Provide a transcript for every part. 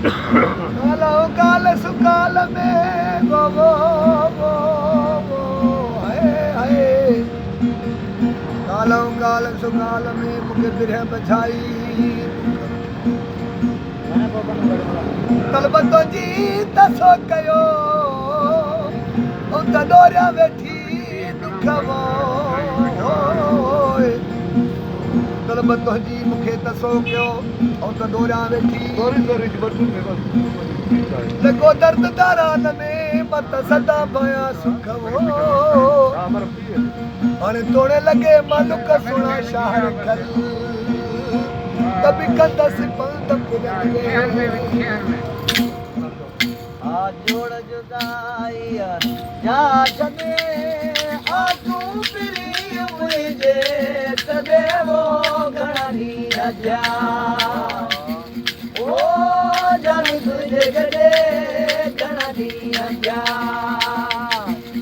कालो काल सुकाल में वो हाय हाय कालो काल सुकाल में मुखे बिरह बछाई तलबतो जी तसो कयो उत दोरिया वेठी दुखवो तलबतो जी मुखे तसो कयो उत दोरिया वेठी लॻो दर्द दारान में मत सदा भया सुखवो हाणे तोड़े लॻे मालुक सुणा शहर खल तभी कंदसि पंध आ जोड़ जुदाई जा छॾे आ तूं पिरी मुंहिंजे तॾे वो घणा ॾींहं थिया ओ जानी तुंहिंजे गॾे घणा ॾींहं थिया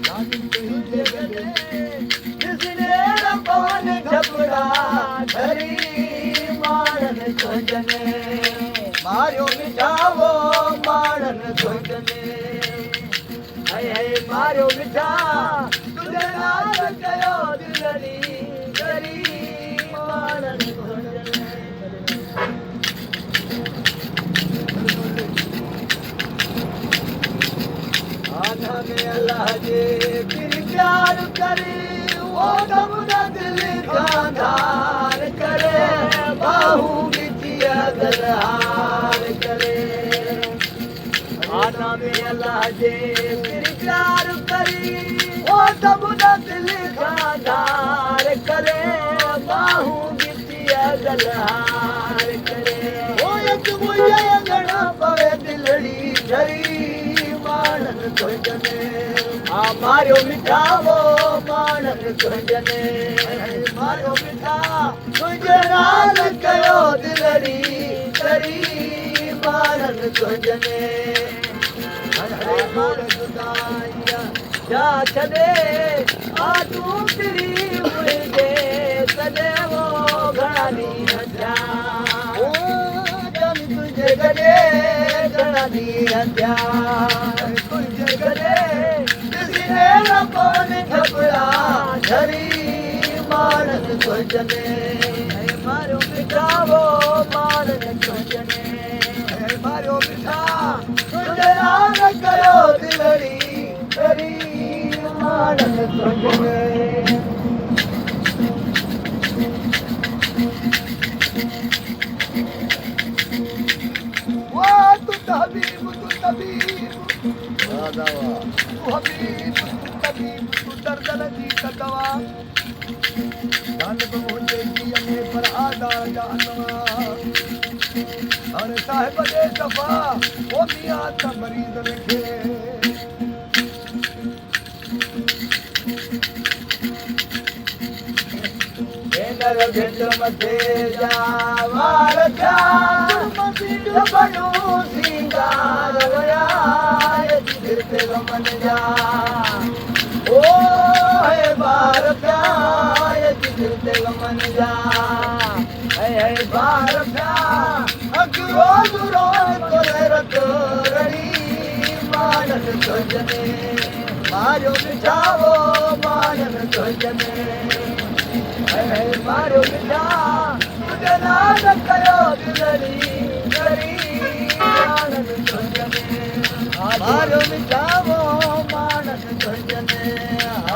जानी तुंहिंजे गॾे ॾिसणे न पवनि झपड़ा धरी मारनि सोचने मारियो मिठावो मारनि सोचने हाय हाय मारियो मिठा तुंहिंजे नाल कयो दिलड़ी करी मारनि सोचने आना में अल्लाह जे फिर प्यार करे वो दमुना दिल का धार करे बाहू बिटिया दरहार करे आना में अल्लाह जे फिर प्यार करे वो दमुना दिल का धार करे बाहू बिटिया दरहार करे ओ एक मुझे गणा पवे दिलड़ी झरी मानन सोचने आ मारियो मिठावो मानन सोचने मारियो मिठा तुझे नाल कयो दिलड़ी करी मानन सोचने हरे मार जुदाइया जा छॾे आ तूं पिरी मुंहिंजे तॾे वो घणा ॾींहं थिया ओ जानी तुंहिंजे गॾे घणा ॾींहं थिया तुंहिंजे गॾे ॾिसणे न पवनि झपड़ा धरी मारनि सोचने मारियो मिठावो मारनि सोचने मारियो मिठा तुंहिंजे नाल कयो दिलड़ी करी मारनि सोचने हबीब तू तबीब तू हबीब तू तबीब तू दर्द जी दवा जान मुंहिंजे जीअ में पर आदा जानवा हाणे साहिब जे दफ़ा वो मियां त मरीज़ वेठे भेनर भेट मथे जा वार जा मसीद बनू सिंगार वया दिल पे गमन जा ओ है बार प्यार दिल पे गमन जा है बार प्यार अखियो दुरो तोरे रत रड़ी मानन सोचने मारियो मिठावो मानन सोचने है मारियो मिठा तुझे नाल कयो दिलड़ी करी मानन सोचने मारियो मिठावो मानन सोचने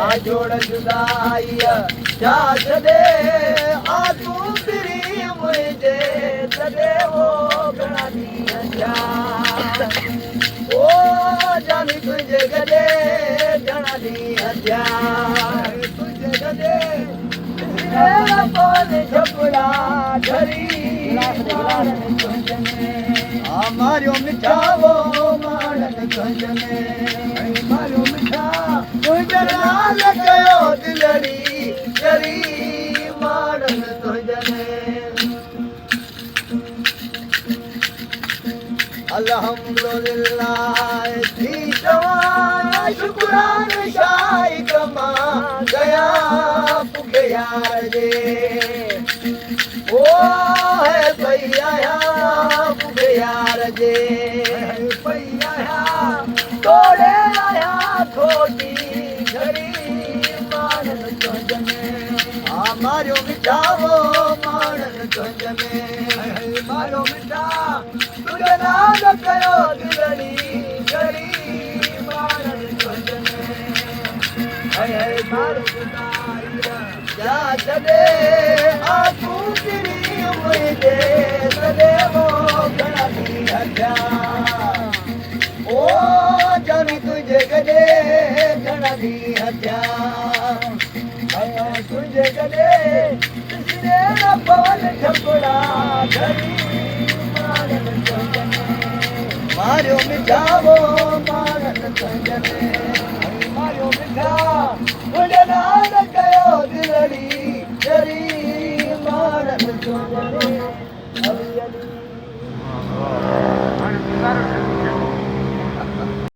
आ जोड़ जुदाई जा छॾे आ तूं पिरी मुंहिंजे तॾे वो घणा ॾींहं थिया ओ जानी तुंहिंजे गॾे घणा ॾींहं थिया तुंहिंजे गॾे झपड़ा धरी मारियो मिठावो मारनि सोचने मारियो मिठा तुंहिंजे नाल कयो दिलड़ी करी मारनि सोचने अल्हम्दुलिल्लाह थी तव्हां शुक्रान शाही कमा गया पुखे यार जे ओ है भैया पुखे यार जे मारियो मिठावो माणन तुंज में मारियो मिठा तुझे नाम कयो दिलड़ी जड़ी माणन तुंज में मारो जा छॾे आखू किरी मुंहिंजे सॾे वो घणा ॾींहं थिया ओ जानी तुंहिंजे गॾे घणा ॾींहं थिया तुंहिंजे गॾे ॾिसणे न पवन ठपड़ा घड़ी मारन तुंज में मारियो मिठावो मारन तुंज में मारियो मिठा तुंहिंजे नाम कयो दिलड़ी जड़ी मारन तुंज में